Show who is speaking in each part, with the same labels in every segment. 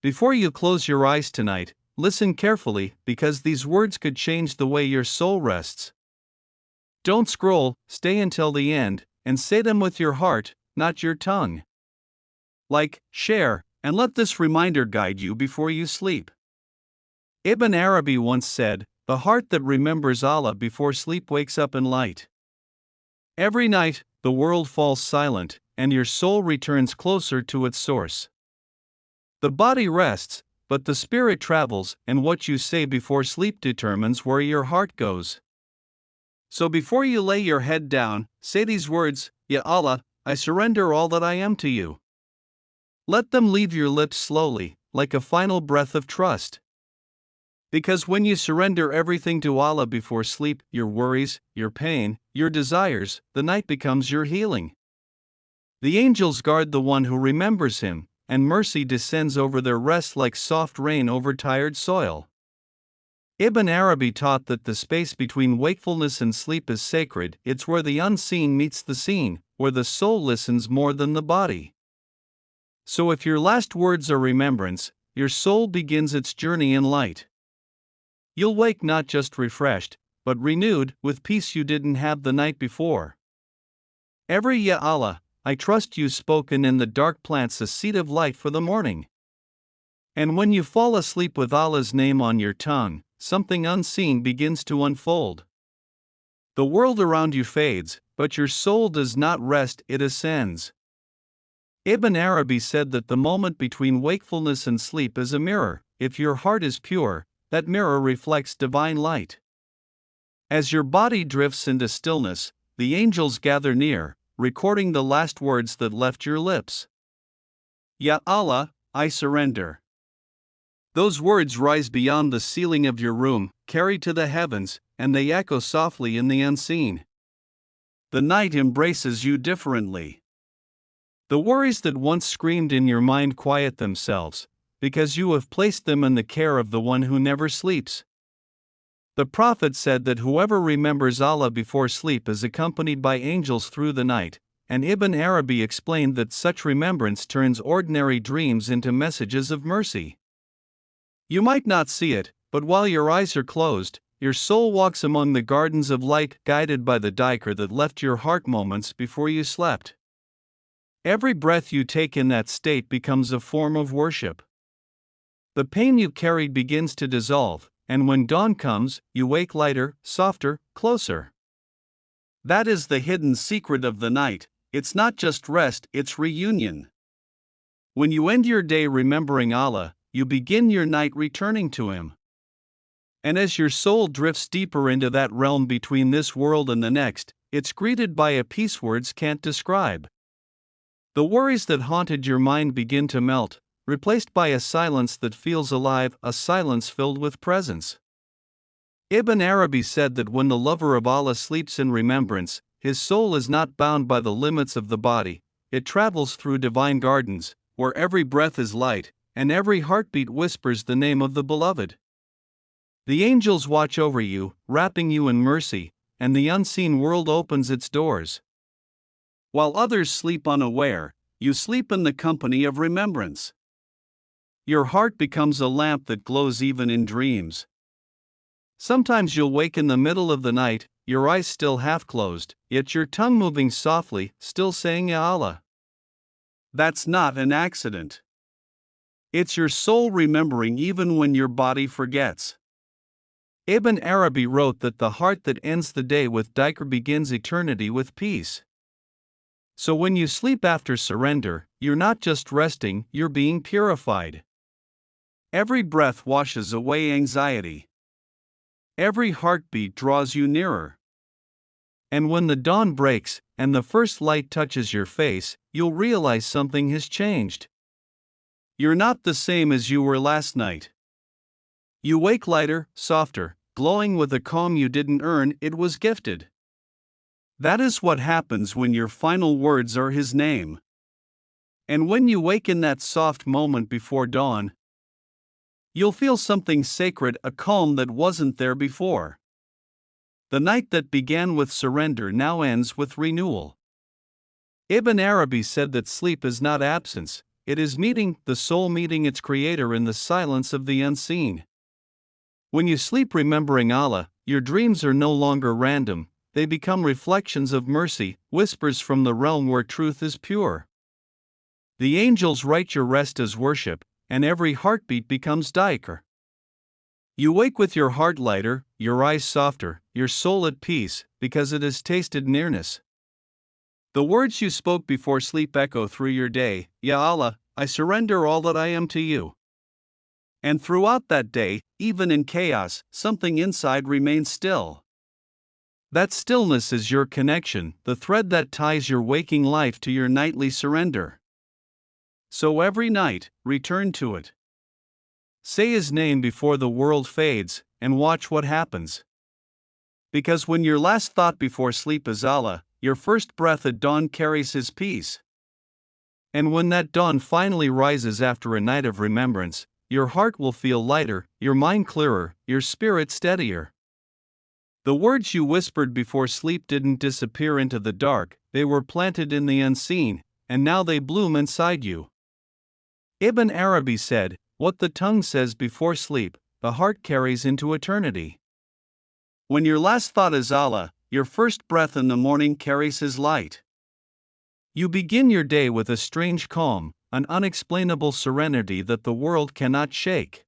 Speaker 1: Before you close your eyes tonight, listen carefully because these words could change the way your soul rests. Don't scroll, stay until the end, and say them with your heart, not your tongue. Like, share, and let this reminder guide you before you sleep. Ibn Arabi once said, "The heart that remembers Allah before sleep wakes up in light." Every night, the world falls silent, and your soul returns closer to its source. The body rests, but the spirit travels, and what you say before sleep determines where your heart goes. So before you lay your head down, say these words, "Ya Allah, I surrender all that I am to you." Let them leave your lips slowly, like a final breath of trust. Because when you surrender everything to Allah before sleep, your worries, your pain, your desires, the night becomes your healing. The angels guard the one who remembers Him, and mercy descends over their rest like soft rain over tired soil. Ibn Arabi taught that the space between wakefulness and sleep is sacred. It's where the unseen meets the seen, where the soul listens more than the body. So if your last words are remembrance, your soul begins its journey in light. You'll wake not just refreshed, but renewed, with peace you didn't have the night before. Every Ya Allah, I trust you spoken in the dark plants a seed of light for the morning. And when you fall asleep with Allah's name on your tongue, something unseen begins to unfold. The world around you fades, but your soul does not rest, it ascends. Ibn Arabi said that the moment between wakefulness and sleep is a mirror. If your heart is pure, that mirror reflects divine light. As your body drifts into stillness, the angels gather near, recording the last words that left your lips. Ya Allah, I surrender. Those words rise beyond the ceiling of your room, carry to the heavens, and they echo softly in the unseen. The night embraces you differently. The worries that once screamed in your mind quiet themselves, because you have placed them in the care of the one who never sleeps. The Prophet said that whoever remembers Allah before sleep is accompanied by angels through the night, and Ibn Arabi explained that such remembrance turns ordinary dreams into messages of mercy. You might not see it, but while your eyes are closed, your soul walks among the gardens of light, guided by the dhikr that left your heart moments before you slept. Every breath you take in that state becomes a form of worship. The pain you carried begins to dissolve, and when dawn comes, you wake lighter, softer, closer. That is the hidden secret of the night. It's not just rest, it's reunion. When you end your day remembering Allah, you begin your night returning to Him. And as your soul drifts deeper into that realm between this world and the next, it's greeted by a peace words can't describe. The worries that haunted your mind begin to melt, replaced by a silence that feels alive, a silence filled with presence. Ibn Arabi said that when the lover of Allah sleeps in remembrance, his soul is not bound by the limits of the body, it travels through divine gardens, where every breath is light, and every heartbeat whispers the name of the beloved. The angels watch over you, wrapping you in mercy, and the unseen world opens its doors. While others sleep unaware, you sleep in the company of remembrance. Your heart becomes a lamp that glows even in dreams. Sometimes you'll wake in the middle of the night, your eyes still half closed, yet your tongue moving softly, still saying Ya Allah. That's not an accident. It's your soul remembering even when your body forgets. Ibn Arabi wrote that the heart that ends the day with dhikr begins eternity with peace. So when you sleep after surrender, you're not just resting, you're being purified. Every breath washes away anxiety. Every heartbeat draws you nearer. And when the dawn breaks, and the first light touches your face, you'll realize something has changed. You're not the same as you were last night. You wake lighter, softer, glowing with a calm you didn't earn, it was gifted. That is what happens when your final words are His name. And when you wake in that soft moment before dawn, you'll feel something sacred, a calm that wasn't there before. The night that began with surrender now ends with renewal. Ibn Arabi said that sleep is not absence, it is meeting, the soul meeting its creator in the silence of the unseen. When you sleep remembering Allah, your dreams are no longer random, they become reflections of mercy, whispers from the realm where truth is pure. The angels write your rest as worship, and every heartbeat becomes dhikr. You wake with your heart lighter, your eyes softer, your soul at peace, because it has tasted nearness. The words you spoke before sleep echo through your day, Ya Allah, I surrender all that I am to you. And throughout that day, even in chaos, something inside remains still. That stillness is your connection, the thread that ties your waking life to your nightly surrender. So every night, return to it. Say His name before the world fades, and watch what happens. Because when your last thought before sleep is Allah, your first breath at dawn carries His peace. And when that dawn finally rises after a night of remembrance, your heart will feel lighter, your mind clearer, your spirit steadier. The words you whispered before sleep didn't disappear into the dark, they were planted in the unseen, and now they bloom inside you. Ibn Arabi said, "What the tongue says before sleep, the heart carries into eternity." When your last thought is Allah, your first breath in the morning carries His light. You begin your day with a strange calm, an unexplainable serenity that the world cannot shake.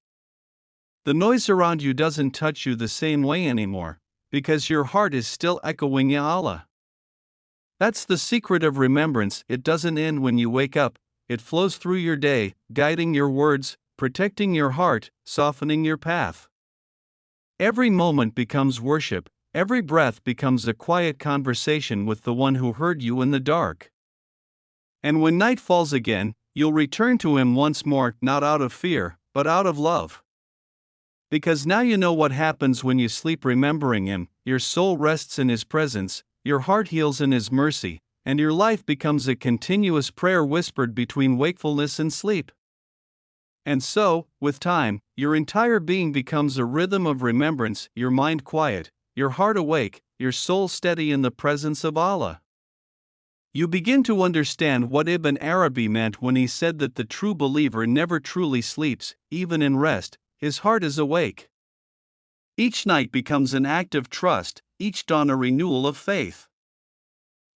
Speaker 1: The noise around you doesn't touch you the same way anymore, because your heart is still echoing Ya Allah. That's the secret of remembrance, it doesn't end when you wake up, it flows through your day, guiding your words, protecting your heart, softening your path. Every moment becomes worship, every breath becomes a quiet conversation with the one who heard you in the dark. And when night falls again, you'll return to Him once more, not out of fear, but out of love. Because now you know what happens when you sleep remembering Him, your soul rests in His presence, your heart heals in His mercy, and your life becomes a continuous prayer whispered between wakefulness and sleep. And so, with time, your entire being becomes a rhythm of remembrance, your mind quiet, your heart awake, your soul steady in the presence of Allah. You begin to understand what Ibn Arabi meant when he said that the true believer never truly sleeps, even in rest, his heart is awake. Each night becomes an act of trust, each dawn a renewal of faith.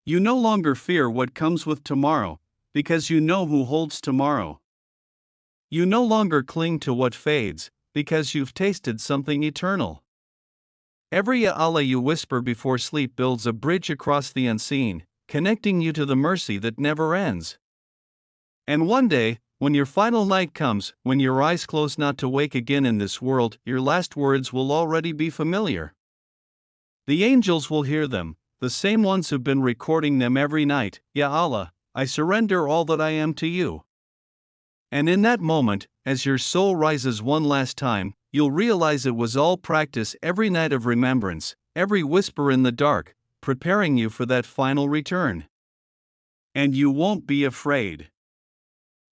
Speaker 1: You no longer fear what comes with tomorrow, because you know who holds tomorrow. You no longer cling to what fades, because you've tasted something eternal. Every Ya Allah you whisper before sleep builds a bridge across the unseen, connecting you to the mercy that never ends. And one day, when your final night comes, when your eyes close not to wake again in this world, your last words will already be familiar. The angels will hear them, the same ones who've been recording them every night. Ya Allah, I surrender all that I am to you. And in that moment, as your soul rises one last time, you'll realize it was all practice, every night of remembrance, every whisper in the dark, preparing you for that final return. And you won't be afraid.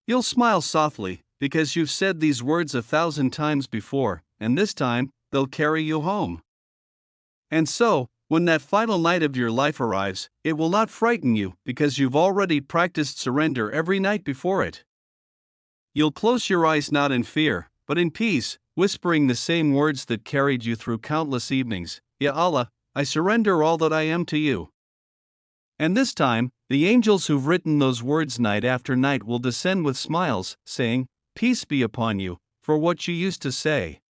Speaker 1: You'll smile softly, because you've said these words 1,000 times before, and this time, they'll carry you home. And so, when that final night of your life arrives, it will not frighten you, because you've already practiced surrender every night before it. You'll close your eyes not in fear, but in peace, whispering the same words that carried you through countless evenings. Ya Allah, I surrender all that I am to you. And this time, the angels who've written those words night after night will descend with smiles, saying, Peace be upon you, for what you used to say.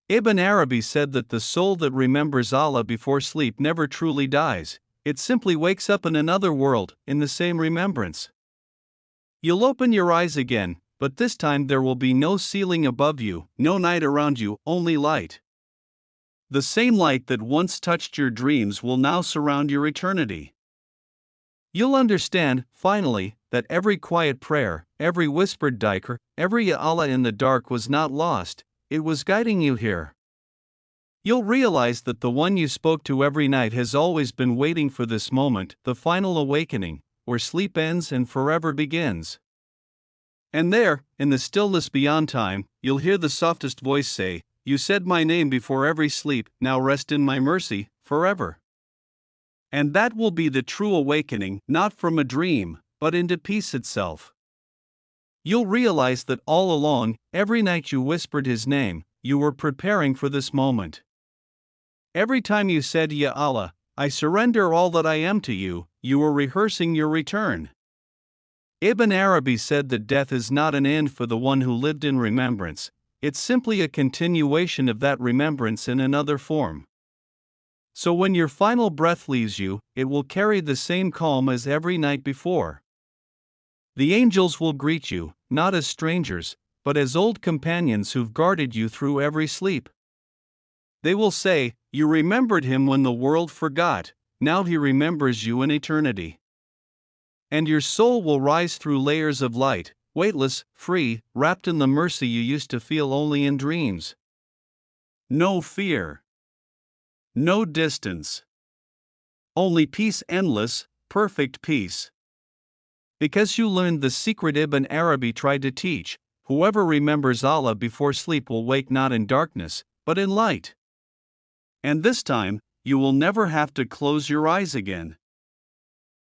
Speaker 1: Ibn Arabi said that the soul that remembers Allah before sleep never truly dies, it simply wakes up in another world, in the same remembrance. You'll open your eyes again, but this time there will be no ceiling above you, no night around you, only light. The same light that once touched your dreams will now surround your eternity. You'll understand, finally, that every quiet prayer, every whispered dhikr, every Ya Allah in the dark was not lost, it was guiding you here. You'll realize that the one you spoke to every night has always been waiting for this moment, the final awakening, where sleep ends and forever begins. And there, in the stillness beyond time, you'll hear the softest voice say, You said my name before every sleep, now rest in my mercy, forever. And that will be the true awakening, not from a dream, but into peace itself. You'll realize that all along, every night you whispered his name, you were preparing for this moment. Every time you said, Ya Allah, I surrender all that I am to you, you were rehearsing your return. Ibn Arabi said that death is not an end for the one who lived in remembrance, it's simply a continuation of that remembrance in another form. So when your final breath leaves you, it will carry the same calm as every night before. The angels will greet you, not as strangers, but as old companions who've guarded you through every sleep. They will say, You remembered him when the world forgot, now he remembers you in eternity. And your soul will rise through layers of light, weightless, free, wrapped in the mercy you used to feel only in dreams. No fear. No distance. Only peace, endless, perfect peace. Because you learned the secret Ibn Arabi tried to teach, whoever remembers Allah before sleep will wake not in darkness, but in light. And this time, you will never have to close your eyes again.